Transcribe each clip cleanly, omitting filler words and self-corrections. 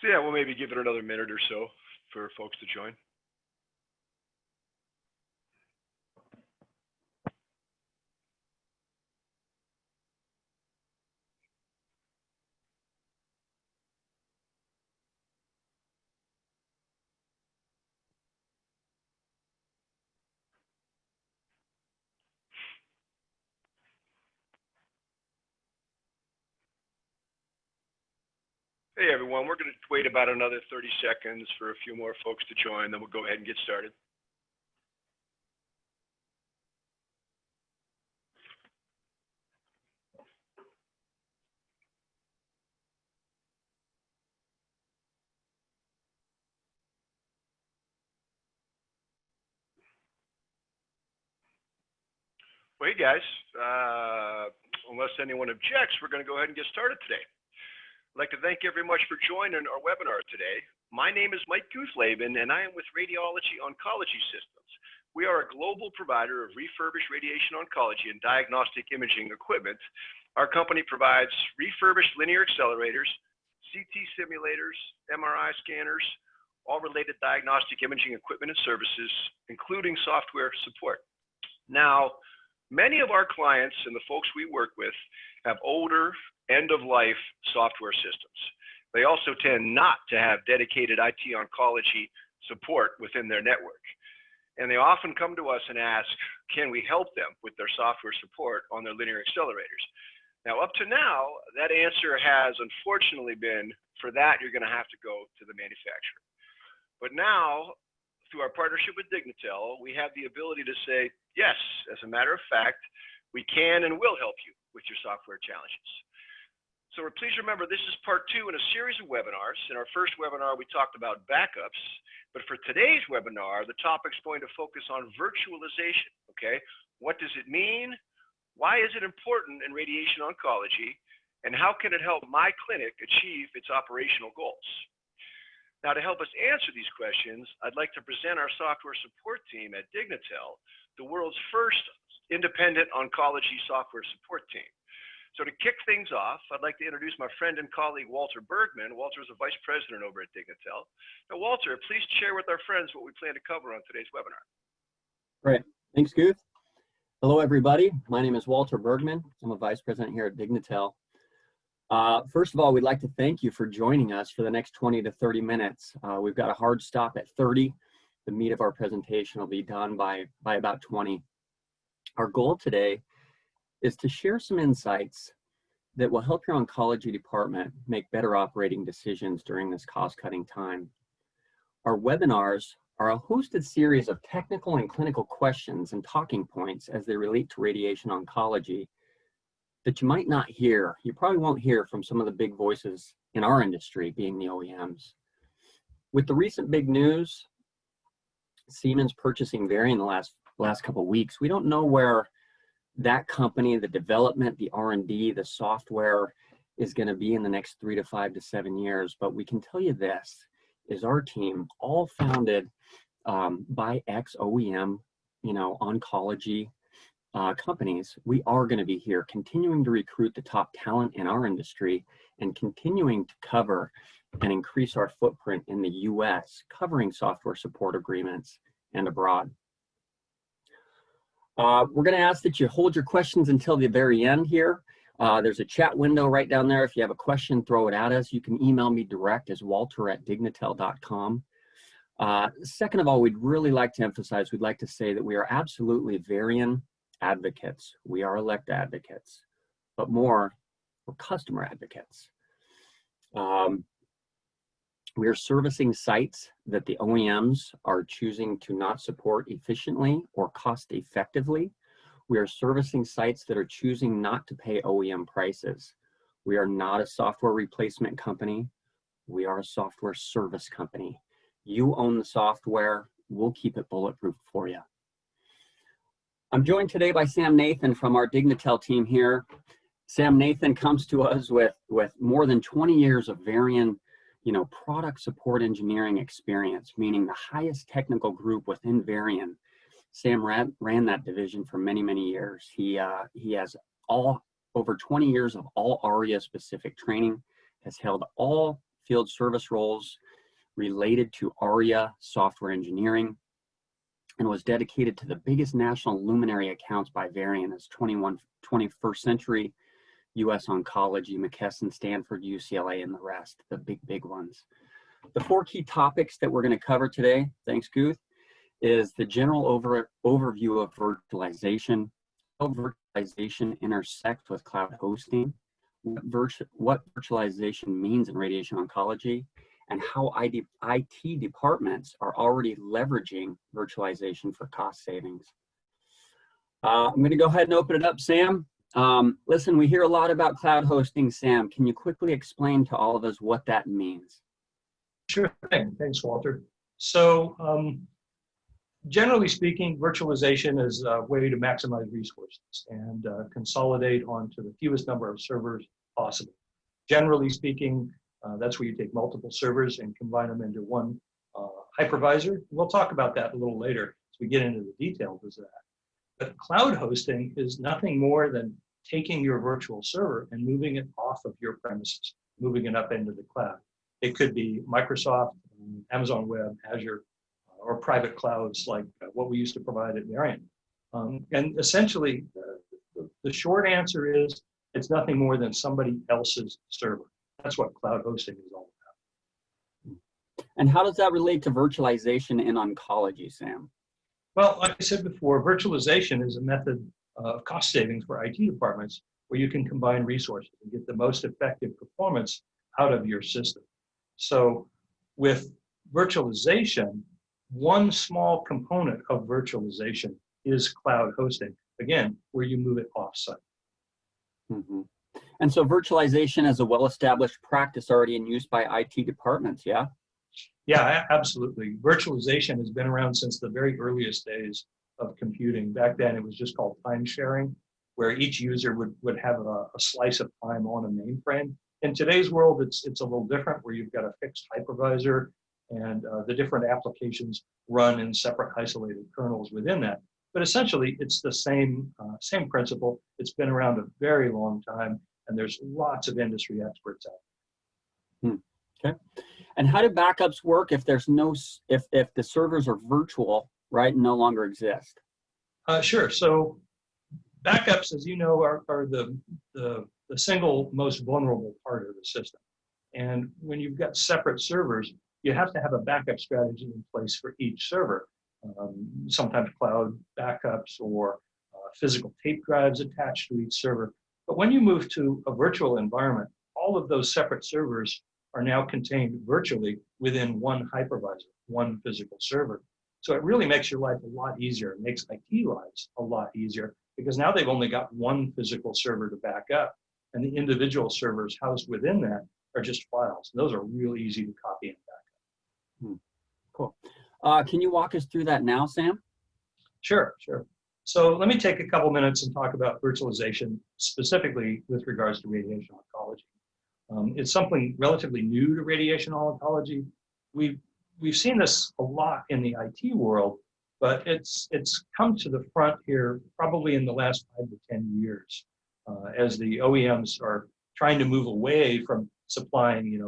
Yeah, we'll maybe give it another minute or so for folks to join. Hey everyone, we're going to wait about another 30 seconds for a few more folks to join, then we'll go ahead and get started. Well, hey guys, unless anyone objects, we're going to go ahead and get started today. I'd like to thank you very much for joining our webinar today. My name is Mike Guthleben, and I am with Radiology Oncology Systems. We are a global provider of refurbished radiation oncology and diagnostic imaging equipment. Our company provides refurbished linear accelerators, CT simulators, MRI scanners, all related diagnostic imaging equipment and services, including software support. Now, many of our clients and the folks we work with have older, end-of-life software systems. They also tend not to have dedicated IT oncology support within their network. And they often come to us and ask, can we help them with their software support on their linear accelerators? Now, up to now, that answer has unfortunately been, for that, you're going to have to go to the manufacturer. But now, through our partnership with Dignitel, we have the ability to say, yes, as a matter of fact, we can and will help you with your software challenges. So please remember, this is part 2 in a series of webinars. In our first webinar, we talked about backups. But for today's webinar, the topic's going to focus on virtualization, okay? What does it mean? Why is it important in radiation oncology? And how can it help my clinic achieve its operational goals? Now, to help us answer these questions, I'd like to present our software support team at Dignitel, the world's first independent oncology software support team. So to kick things off, I'd like to introduce my friend and colleague, Walter Bergman. Walter is a vice president over at Dignitel. Now, Walter, please share with our friends what we plan to cover on today's webinar. Great. Thanks, Guth. Hello, everybody. My name is Walter Bergman. I'm a vice president here at Dignitel. First of all, we'd like to thank you for joining us for the next 20 to 30 minutes. We've got a hard stop at 30. The meat of our presentation will be done by about 20. Our goal today is to share some insights that will help your oncology department make better operating decisions during this cost-cutting time. Our webinars are a hosted series of technical and clinical questions and talking points as they relate to radiation oncology that you might not hear. You probably won't hear from some of the big voices in our industry, being the OEMs. With the recent big news, Siemens purchasing Varian the last couple of weeks, we don't know where that company, the development, the R&D, the software is going to be in the next 3 to 5 to 7 years. But we can tell you this, is our team, all founded by ex-OEM, oncology companies, we are going to be here continuing to recruit the top talent in our industry and continuing to cover and increase our footprint in the US, covering software support agreements and abroad. We're going to ask that you hold your questions until the very end here. There's a chat window right down there. If you have a question, throw it at us. You can email me direct as walter@dignitel.com. Second of all, we'd really like to emphasize, we'd like to say that we are absolutely Varian advocates. We are elect advocates, but more, we're customer advocates. We are servicing sites that the OEMs are choosing to not support efficiently or cost effectively. We are servicing sites that are choosing not to pay OEM prices. We are not a software replacement company. We are a software service company. You own the software. We'll keep it bulletproof for you. I'm joined today by Sam Nathan from our Dignitel team here. Sam Nathan comes to us with more than 20 years of Varian product support engineering experience, meaning the highest technical group within Varian. Sam ran that division for many, many years. He has over 20 years of all ARIA specific training, has held all field service roles related to ARIA software engineering, and was dedicated to the biggest national luminary accounts by Varian as 21st century U.S. Oncology, McKesson, Stanford, UCLA, and the rest, the big ones. The 4 key topics that we're going to cover today, thanks Guth, is the general overview of virtualization, how virtualization intersects with cloud hosting, what virtualization means in radiation oncology, and how IT departments are already leveraging virtualization for cost savings. I'm going to go ahead and open it up, Sam. Listen, we hear a lot about cloud hosting. Sam, can you quickly explain to all of us what that means? Sure thing. Thanks, Walter. So, generally speaking, virtualization is a way to maximize resources and consolidate onto the fewest number of servers possible. Generally speaking, that's where you take multiple servers and combine them into one hypervisor. We'll talk about that a little later as we get into the details of that. But cloud hosting is nothing more than taking your virtual server and moving it off of your premises, moving it up into the cloud. It could be Microsoft, Amazon Web, Azure, or private clouds like what we used to provide at Varian. And essentially, the short answer is it's nothing more than somebody else's server. That's what cloud hosting is all about. And how does that relate to virtualization in oncology, Sam? Well, like I said before, virtualization is a method of cost savings for IT departments where you can combine resources and get the most effective performance out of your system. So with virtualization, one small component of virtualization is cloud hosting, again, where you move it off-site. Mm-hmm. And so virtualization is a well-established practice already in use by IT departments, yeah? Yeah, absolutely. Virtualization has been around since the very earliest days of computing. Back then, it was just called time sharing, where each user would have a slice of time on a mainframe. In today's world, it's a little different, where you've got a fixed hypervisor, and the different applications run in separate isolated kernels within that. But essentially, it's the same principle. It's been around a very long time, and there's lots of industry experts out there. Okay. And how do backups work if there's if the servers are virtual, right, and no longer exist? Sure. So backups, as you know, are the single most vulnerable part of the system. And when you've got separate servers, you have to have a backup strategy in place for each server. Sometimes cloud backups or physical tape drives attached to each server. But when you move to a virtual environment, all of those separate servers are now contained virtually within one hypervisor, one physical server. So it really makes your life a lot easier. It makes IT lives a lot easier because now they've only got one physical server to back up, and the individual servers housed within that are just files. Those are real easy to copy and back up. Cool. Can you walk us through that now, Sam? Sure. So let me take a couple minutes and talk about virtualization specifically with regards to radiation oncology. It's something relatively new to radiation oncology. We've seen this a lot in the IT world, but it's come to the front here probably in the last 5 to 10 years as the OEMs are trying to move away from supplying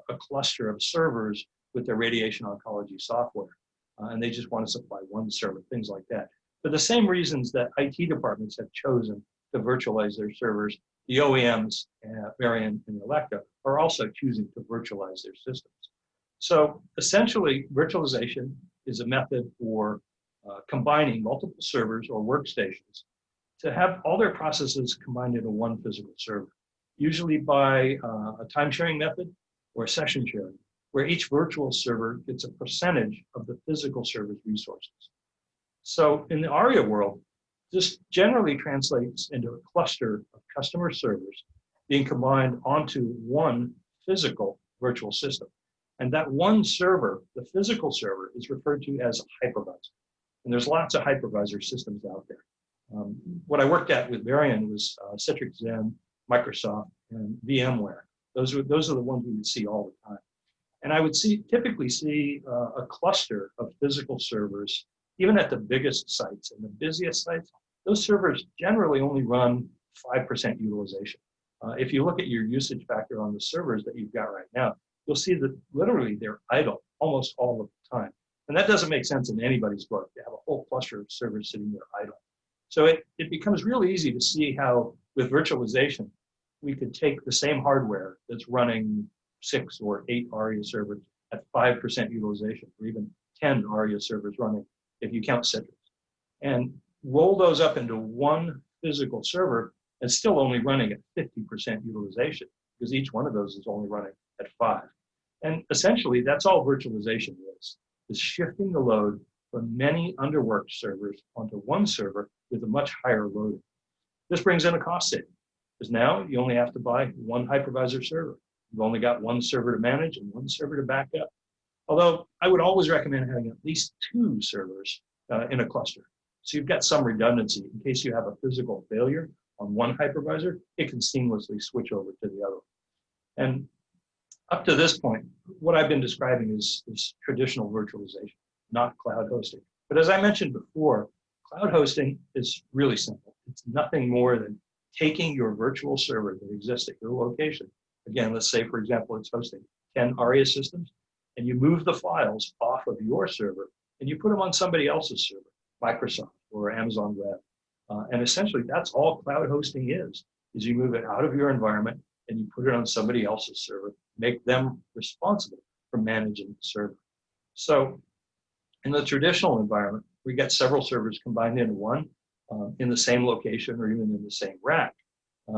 a cluster of servers with their radiation oncology software. And they just want to supply one server, things like that. For the same reasons that IT departments have chosen to virtualize their servers, the OEMs, Varian and Elekta, are also choosing to virtualize their systems. So essentially, virtualization is a method for combining multiple servers or workstations to have all their processes combined into one physical server, usually by a time sharing method or session sharing, where each virtual server gets a percentage of the physical server's resources. So in the ARIA world, this generally translates into a cluster of customer servers being combined onto one physical virtual system. And that one server, the physical server, is referred to as a hypervisor. And there's lots of hypervisor systems out there. What I worked at with Varian was Citrix Zen, Microsoft, and VMware. Those are the ones we would see all the time. And I would typically see a cluster of physical servers, even at the biggest sites and the busiest sites. Those servers generally only run 5% utilization. If you look at your usage factor on the servers that you've got right now, you'll see that literally they're idle almost all of the time. And that doesn't make sense in anybody's book to have a whole cluster of servers sitting there idle. So it becomes really easy to see how with virtualization, we could take the same hardware that's running 6 or 8 ARIA servers at 5% utilization, or even 10 ARIA servers running, if you count Citrix, and roll those up into one physical server and still only running at 50% utilization, because each one of those is only running at 5. And essentially, that's all virtualization is shifting the load from many underworked servers onto one server with a much higher load. This brings in a cost saving, because now you only have to buy one hypervisor server. You've only got one server to manage and one server to back up. Although I would always recommend having at least 2 servers in a cluster. So you've got some redundancy in case you have a physical failure on one hypervisor, it can seamlessly switch over to the other. And up to this point, what I've been describing is traditional virtualization, not cloud hosting. But as I mentioned before, cloud hosting is really simple. It's nothing more than taking your virtual server that exists at your location. Again, let's say, for example, it's hosting 10 ARIA systems, and you move the files off of your server and you put them on somebody else's server, Microsoft or Amazon Web. And essentially, that's all cloud hosting is you move it out of your environment and you put it on somebody else's server, make them responsible for managing the server. So in the traditional environment, we get several servers combined into one in the same location or even in the same rack.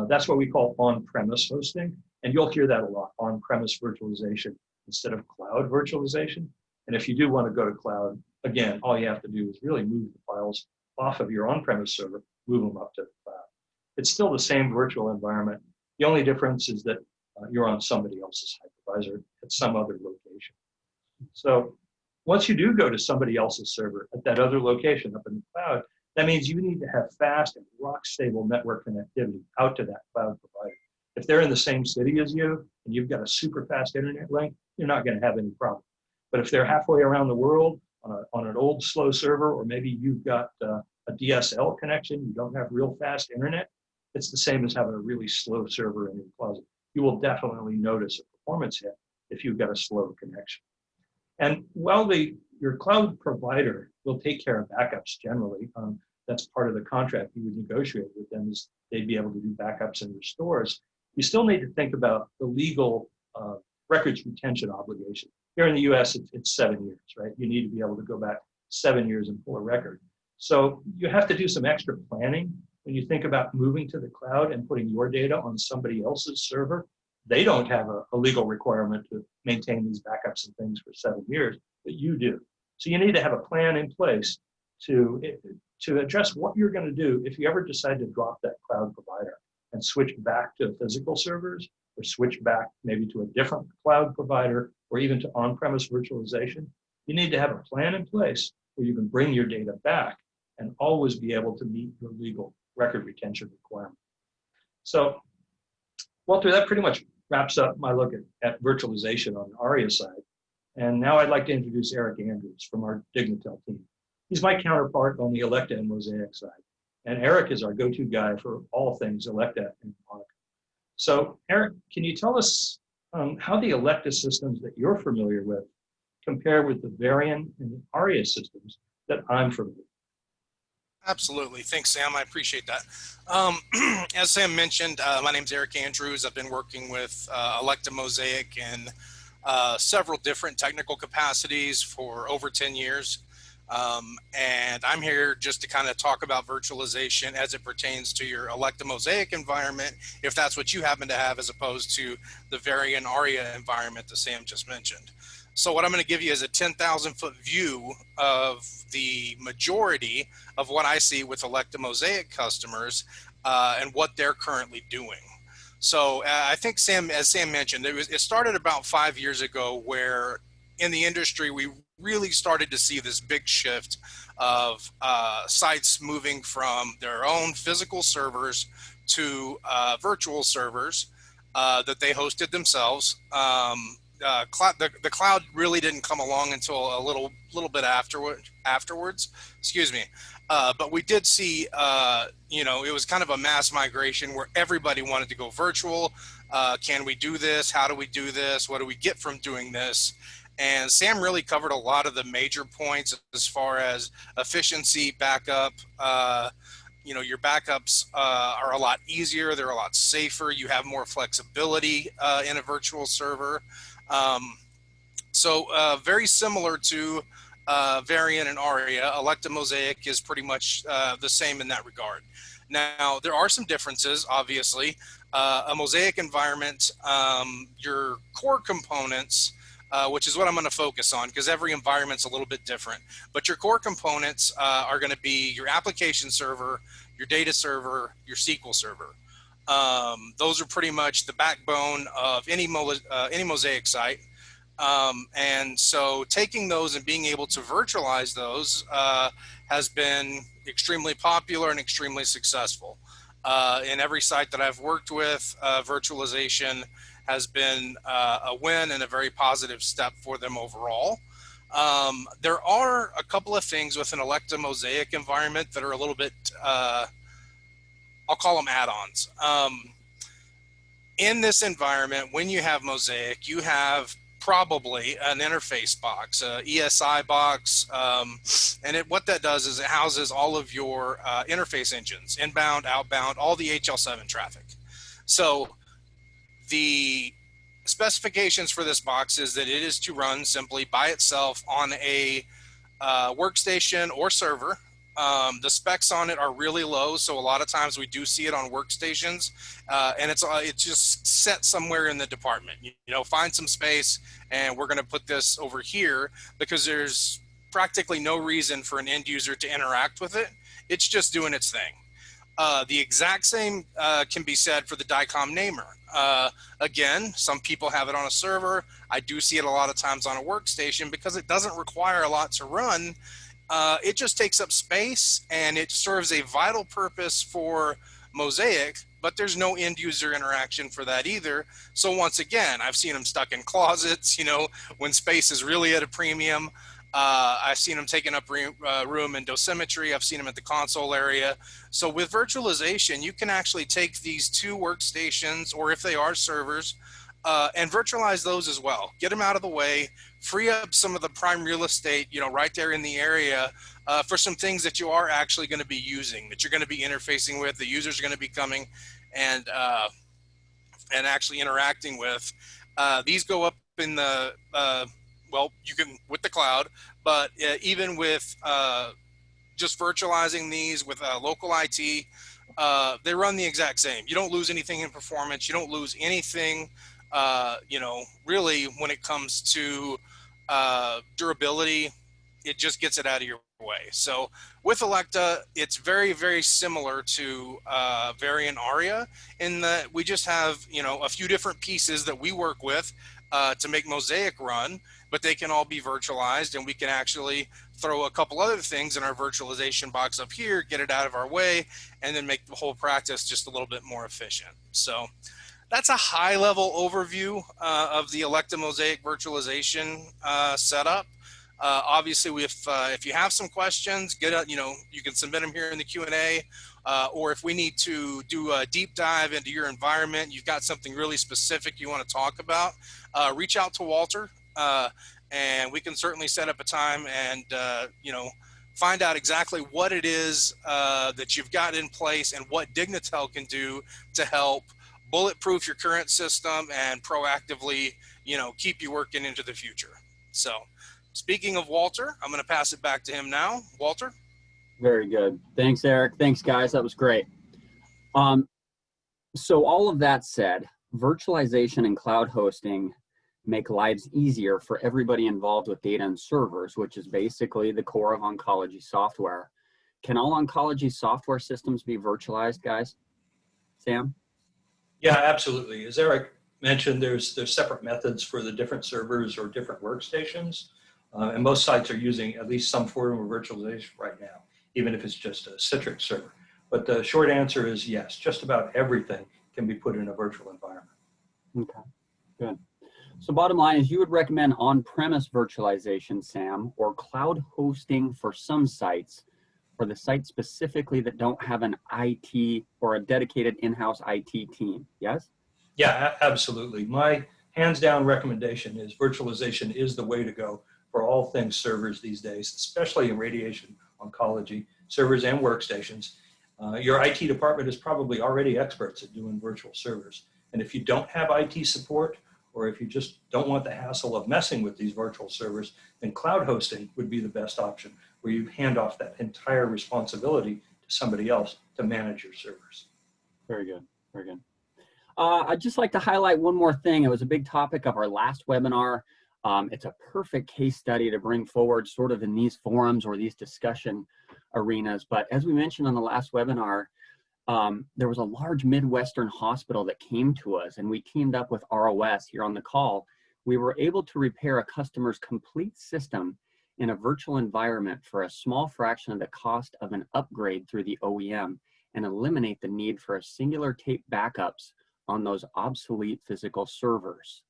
That's what we call on-premise hosting. And you'll hear that a lot, on-premise virtualization instead of cloud virtualization. And if you do want to go to cloud, again, all you have to do is really move the files off of your on-premise server, move them up to the cloud. It's still the same virtual environment. The only difference is that you're on somebody else's hypervisor at some other location. So once you do go to somebody else's server at that other location up in the cloud, that means you need to have fast and rock-stable network connectivity out to that cloud provider. If they're in the same city as you and you've got a super fast internet link, you're not going to have any problem. But if they're halfway around the world on an old slow server, or maybe you've got a DSL connection, you don't have real fast internet, it's the same as having a really slow server in your closet. You will definitely notice a performance hit if you've got a slow connection. And while your cloud provider will take care of backups generally, that's part of the contract you would negotiate with them, is they'd be able to do backups and restores. You still need to think about the legal records retention obligation. Here in the US, it's 7 years, right? You need to be able to go back 7 years and pull a record. So you have to do some extra planning when you think about moving to the cloud and putting your data on somebody else's server. They don't have a legal requirement to maintain these backups and things for 7 years, but you do. So you need to have a plan in place to address what you're going to do if you ever decide to drop that cloud provider and switch back to physical servers, or switch back maybe to a different cloud provider, or even to on-premise virtualization. You need to have a plan in place where you can bring your data back and always be able to meet your legal record retention requirement. So, Walter, that pretty much wraps up my look at virtualization on the ARIA side. And now I'd like to introduce Eric Andrews from our Dignitel team. He's my counterpart on the Elekta and MOSAIQ side. And Eric is our go-to guy for all things Elekta and Monica. So Eric, can you tell us how the Elekta systems that you're familiar with compare with the Varian and the ARIA systems that I'm familiar with? Absolutely. Thanks, Sam. I appreciate that. As Sam mentioned, my name's Eric Andrews. I've been working with Elekta MOSAIQ in several different technical capacities for over 10 years. And I'm here just to kind of talk about virtualization as it pertains to your Elekta MOSAIQ environment, if that's what you happen to have, as opposed to the Varian ARIA environment that Sam just mentioned. So what I'm going to give you is a 10,000-foot view of the majority of what I see with Elekta MOSAIQ customers and what they're currently doing. So I think as Sam mentioned, it started about 5 years ago, where in the industry we really started to see this big shift of sites moving from their own physical servers to virtual servers that they hosted themselves. The cloud really didn't come along until a little bit afterwards. Excuse me. But we did see, you know, it was kind of a mass migration where everybody wanted to go virtual. Can we do this? How do we do this? What do we get from doing this? And Sam really covered a lot of the major points as far as efficiency, backup. You know, your backups are a lot easier. They're a lot safer. You have more flexibility in a virtual server. So very similar to Variant and ARIA, MOSAIQ is pretty much the same in that regard. Now, there are some differences, obviously. A MOSAIQ environment, your core components, which is what I'm going to focus on because every environment's a little bit different. But your core components are going to be your application server, your data server, your SQL server. Those are pretty much the backbone of any MOSAIQ site. And so taking those and being able to virtualize those has been extremely popular and extremely successful. In every site that I've worked with, virtualization has been a win and a very positive step for them overall. There are a couple of things with an MOSAIQ environment that are a little bit, I'll call them add-ons. In this environment, when you have MOSAIQ, you have probably an interface box, a ESI box, and what that does is it houses all of your interface engines, inbound, outbound, all the HL7 traffic. So the specifications for this box is that it is to run simply by itself on a workstation or server. The specs on it are really low, so a lot of times we do see it on workstations, and it's just set somewhere in the department. You know, find some space, and we're going to put this over here because there's practically no reason for an end user to interact with it. It's just doing its thing. The exact same can be said for the DICOM namer. Again, some people have it on a server. I do see it a lot of times on a workstation because it doesn't require a lot to run. It just takes up space and it serves a vital purpose for MOSAIQ, but there's no end user interaction for that either. So once again, I've seen them stuck in closets, you know, when space is really at a premium. I've seen them taking up room in dosimetry. I've seen them at the console area. So with virtualization, you can actually take these two workstations, or if they are servers, and virtualize those as well. Get them out of the way, free up some of the prime real estate, you know, right there in the area for some things that you are actually going to be using, that you're going to be interfacing with, the users are going to be coming and actually interacting with. These go up in the, well, you can with the cloud, but even with just virtualizing these with local IT, they run the exact same. You don't lose anything in performance. You don't lose anything, you know, really when it comes to durability. It just gets it out of your way. So with Elekta, it's very, very similar to Variant ARIA in that we just have, you know, a few different pieces that we work with to make MOSAIQ run, but they can all be virtualized, and we can actually throw a couple other things in our virtualization box up here, get it out of our way, and then make the whole practice just a little bit more efficient. So that's a high-level overview of the Elekta MOSAIQ virtualization setup. Obviously, if you have some questions, you know, you can submit them here in the Q&A, or if we need to do a deep dive into your environment, you've got something really specific you want to talk about, reach out to Walter, and we can certainly set up a time and, you know, find out exactly what it is that you've got in place and what Dignitel can do to help bulletproof your current system and proactively, you know, keep you working into the future. So speaking of Walter, I'm going to pass it back to him now. Walter? Very good. Thanks, Eric. Thanks, guys. That was great. So all of that said, virtualization and cloud hosting make lives easier for everybody involved with data and servers, which is basically the core of oncology software. Can all oncology software systems be virtualized, guys? Sam? Yeah, absolutely. As Eric mentioned, there's separate methods for the different servers or different workstations. And most sites are using at least some form of virtualization right now, even if it's just a Citrix server. But the short answer is yes, just about everything can be put in a virtual environment. Okay, good. So bottom line is you would recommend on-premise virtualization, Sam, or cloud hosting for some sites, for the sites specifically that don't have an IT or a dedicated in-house IT team. Yes? Yeah, absolutely. My hands down recommendation is virtualization is the way to go for all things servers these days, especially in radiation oncology, servers and workstations. Your IT department is probably already experts at doing virtual servers. And if you don't have IT support, or if you just don't want the hassle of messing with these virtual servers, then cloud hosting would be the best option, where you hand off that entire responsibility to somebody else to manage your servers. Very good, very good. I'd just like to highlight one more thing. It was a big topic of our last webinar. It's a perfect case study to bring forward sort of in these forums or these discussion arenas. But as we mentioned on the last webinar, there was a large Midwestern hospital that came to us, and we teamed up with ROS here on the call. We were able to repair a customer's complete system in a virtual environment for a small fraction of the cost of an upgrade through the OEM and eliminate the need for a singular tape backups on those obsolete physical servers.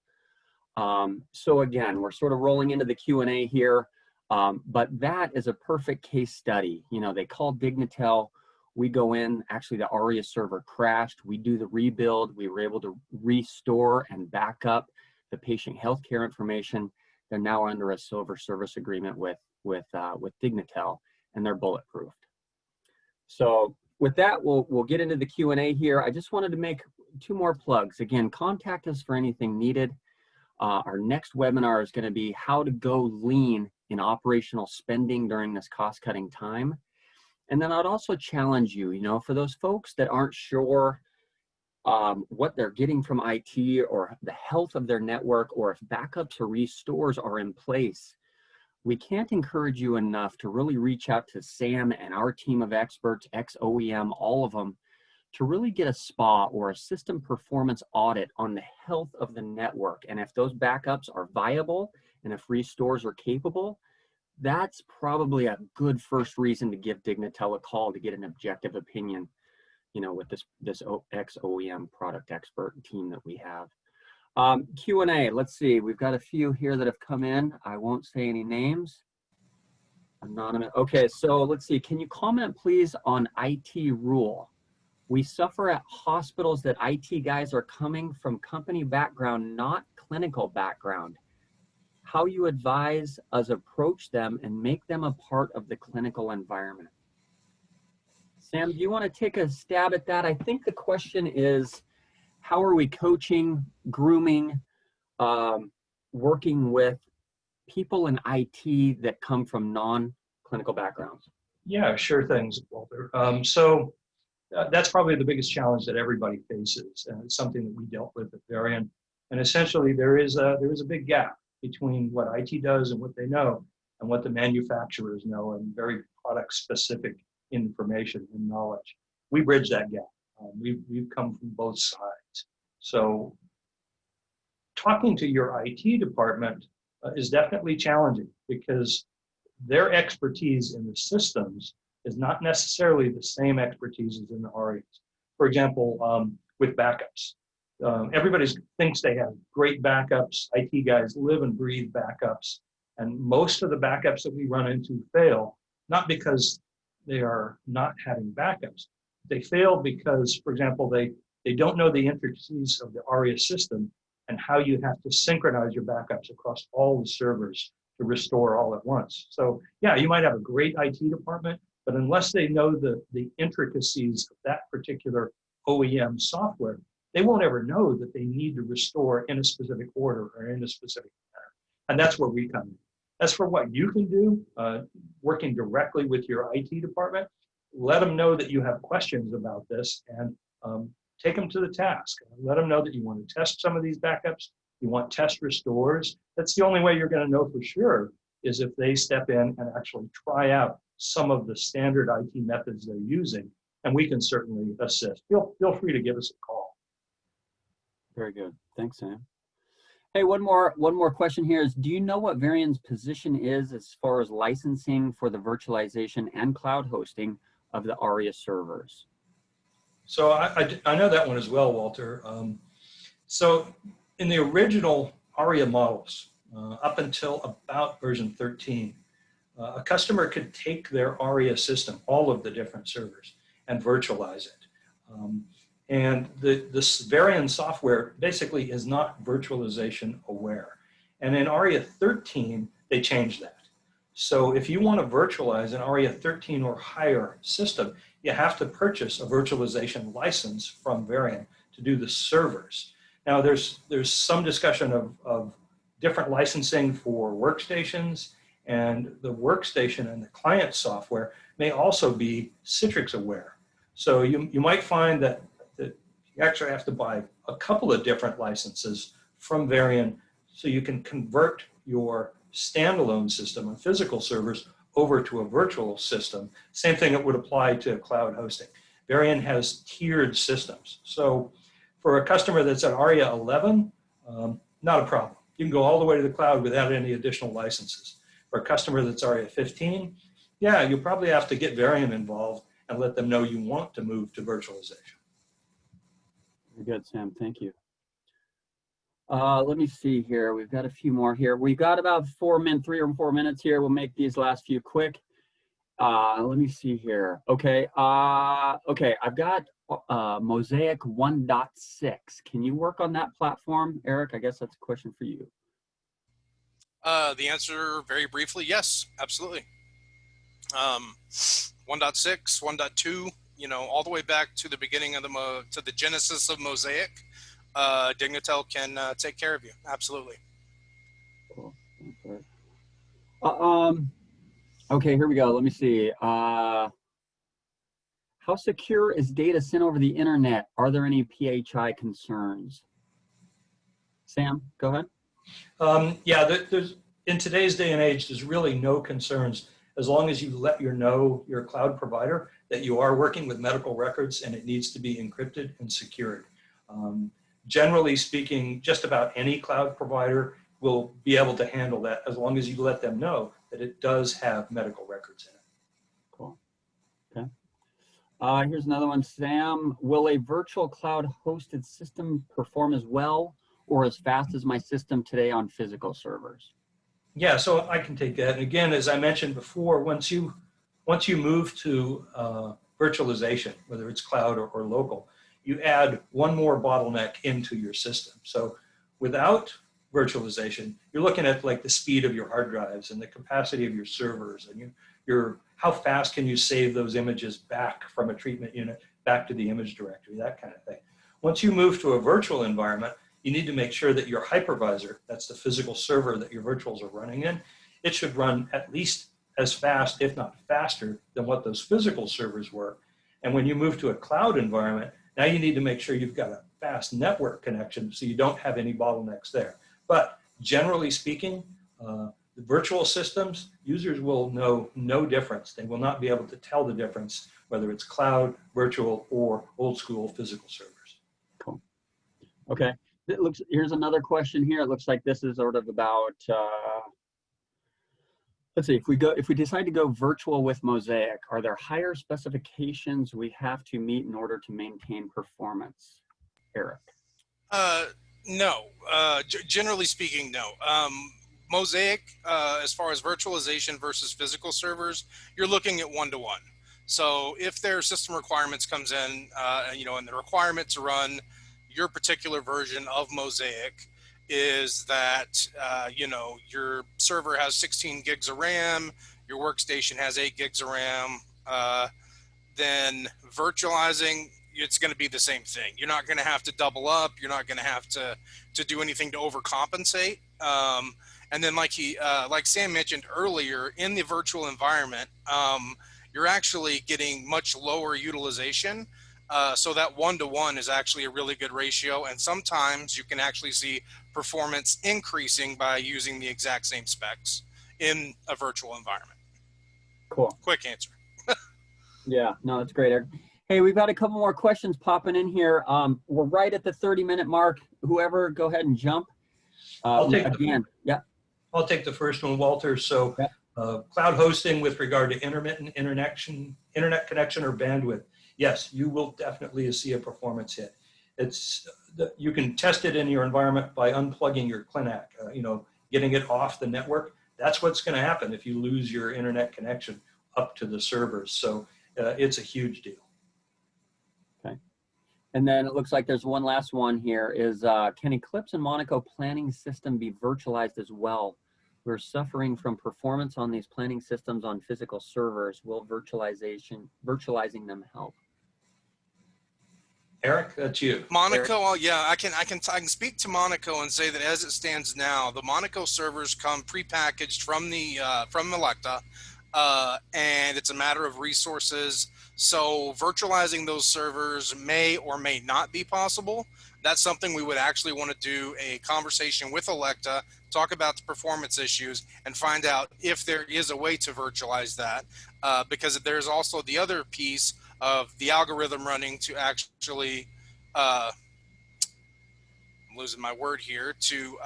So again, we're sort of rolling into the Q&A here, but that is a perfect case study. You know, they called Dignitel, we go in, actually the ARIA server crashed, we do the rebuild, we were able to restore and back up the patient healthcare information. They're now under a silver service agreement with Dignitel, and they're bulletproofed. So with that, we'll get into the Q&A here. I just wanted to make 2 more plugs. Again, contact us for anything needed. Our next webinar is going to be how to go lean in operational spending during this cost-cutting time. And then I'd also challenge you, you know, for those folks that aren't sure what they're getting from IT or the health of their network, or if backups or restores are in place, we can't encourage you enough to really reach out to Sam and our team of experts, ex-OEM, all of them, to really get a SPA or a system performance audit on the health of the network. And if those backups are viable and if restores are capable, that's probably a good first reason to give Dignitel a call to get an objective opinion, you know, with this ex-OEM product expert team that we have. Q&A, let's see, we've got a few here that have come in. I won't say any names. Anonymous. Okay, so let's see, can you comment please on IT rule? We suffer at hospitals that IT guys are coming from company background, not clinical background. How you advise us approach them and make them a part of the clinical environment. Sam, do you want to take a stab at that? I think the question is, how are we coaching, grooming, working with people in IT that come from non-clinical backgrounds? Yeah, sure things, Walter. That's probably the biggest challenge that everybody faces, and it's something that we dealt with at Varian. And essentially, there is a big gap between what IT does and what they know, and what the manufacturers know, and very product-specific information and knowledge. We bridge that gap. We've come from both sides. So, talking to your IT department is definitely challenging, because their expertise in the systems is not necessarily the same expertise as in the ARIAs. For example, with backups. Everybody thinks they have great backups. IT guys live and breathe backups. And most of the backups that we run into fail, not because they are not having backups. They fail because, for example, they don't know the intricacies of the ARIA system and how you have to synchronize your backups across all the servers to restore all at once. So yeah, you might have a great IT department, but unless they know the intricacies of that particular OEM software, they won't ever know that they need to restore in a specific order or in a specific manner. And that's where we come in. As for what you can do, working directly with your IT department, let them know that you have questions about this, and take them to the task. Let them know that you want to test some of these backups, you want test restores. That's the only way you're going to know for sure, is if they step in and actually try out some of the standard IT methods they're using, and we can certainly assist. Feel free to give us a call. Very good. Thanks, Sam. Hey, one more question here is, do you know what Varian's position is as far as licensing for the virtualization and cloud hosting of the ARIA servers? So I know that one as well, Walter. So in the original ARIA models, up until about version 13, A customer could take their ARIA system, all of the different servers, and virtualize it. And this Varian software basically is not virtualization aware. And in ARIA 13, they changed that. So if you want to virtualize an ARIA 13 or higher system, you have to purchase a virtualization license from Varian to do the servers. Now there's some discussion of different licensing for workstations, and the workstation and the client software may also be Citrix aware. So you might find that you actually have to buy a couple of different licenses from Varian so you can convert your standalone system on physical servers over to a virtual system. Same thing that would apply to cloud hosting. Varian has tiered systems. So for a customer that's at ARIA 11, not a problem. You can go all the way to the cloud without any additional licenses. For a customer that's ARIA 15, yeah, you'll probably have to get Varian involved and let them know you want to move to virtualization. Very good, Sam. Thank you. Let me see here. We've got a few more here. We've got about 3 or 4 minutes here. We'll make these last few quick. Let me see here. Okay. Okay. I've got MOSAIQ 1.6. Can you work on that platform, Eric? I guess that's a question for you. The answer, very briefly, yes, absolutely. 1.6, 1.2, you know, all the way back to the beginning of the genesis of MOSAIQ. Dignitel can take care of you. Absolutely. Cool. Okay, here we go. Let me see. How secure is data sent over the internet? Are there any PHI concerns? Sam, go ahead. Yeah, there's in today's day and age, there's really no concerns as long as you let your cloud provider that you are working with medical records and it needs to be encrypted and secured. Generally speaking, just about any cloud provider will be able to handle that as long as you let them know that it does have medical records in it. Cool. Okay. Here's another one, Sam. Will a virtual cloud hosted system perform as well or as fast as my system today on physical servers? Yeah, so I can take that. And again, as I mentioned before, once you move to virtualization, whether it's cloud or local, you add one more bottleneck into your system. So without virtualization, you're looking at like the speed of your hard drives and the capacity of your servers and how fast can you save those images back from a treatment unit back to the image directory, that kind of thing. Once you move to a virtual environment, you need to make sure that your hypervisor, that's the physical server that your virtuals are running in, it should run at least as fast, if not faster, than what those physical servers were. And when you move to a cloud environment, now you need to make sure you've got a fast network connection so you don't have any bottlenecks there. But generally speaking, the virtual systems, users will know no difference. They will not be able to tell the difference whether it's cloud, virtual, or old school physical servers. Cool. Okay. Here's another question here. It looks like this is sort of about, let's see, if we decide to go virtual with MOSAIQ, are there higher specifications we have to meet in order to maintain performance? Eric? No, generally speaking, no. MOSAIQ, as far as virtualization versus physical servers, you're looking at 1-to-1. So if their system requirements comes in, you know, and the requirement to run your particular version of MOSAIQ is that, you know, your server has 16 gigs of RAM, your workstation has 8 gigs of RAM, then virtualizing, it's going to be the same thing. You're not going to have to double up. You're not going to have to do anything to overcompensate. And then like Sam mentioned earlier, in the virtual environment, you're actually getting much lower utilization. So that 1-to-1 is actually a really good ratio. And sometimes you can actually see performance increasing by using the exact same specs in a virtual environment. Cool. Quick answer. Yeah, no, that's great, Eric. Hey, we've got a couple more questions popping in here. We're right at the 30-minute mark. Whoever, go ahead and jump. I'll take I'll take the first one, Walter. So cloud hosting with regard to intermittent internet connection or bandwidth. Yes, you will definitely see a performance hit. You can test it in your environment by unplugging your Clinac, you know, getting it off the network. that's what's going to happen if you lose your internet connection up to the servers. So it's a huge deal. Okay. And then it looks like there's one last one here is, can Eclipse and Monaco planning system be virtualized as well? We're suffering from performance on these planning systems on physical servers. Will virtualizing them help? Eric, that's you. Monaco, yeah, I can speak to Monaco and say that as it stands now, the Monaco servers come prepackaged from the from Electa, and it's a matter of resources. So virtualizing those servers may or may not be possible. That's something we would actually want to do a conversation with Electa, talk about the performance issues, and find out if there is a way to virtualize that. Because there's also the other piece of the algorithm running to actually, I'm losing my word here, to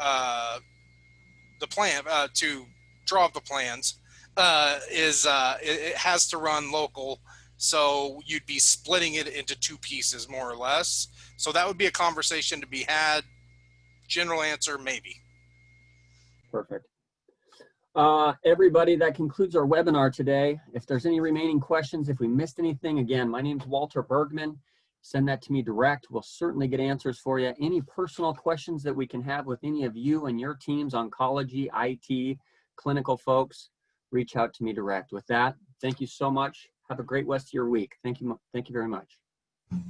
the plan, to draw up the plans, it has to run local. So you'd be splitting it into two pieces, more or less. So that would be a conversation to be had. General answer, maybe. Perfect. Everybody, that concludes our webinar today. If there's any remaining questions, if we missed anything, again, my name's Walter Bergman. Send that to me direct. We'll certainly get answers for you. Any personal questions that we can have with any of you and your teams, oncology, IT, clinical folks, reach out to me direct. With that, thank you so much. Have a great rest of your week. Thank you very much.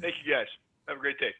Thank you, guys. Have a great day.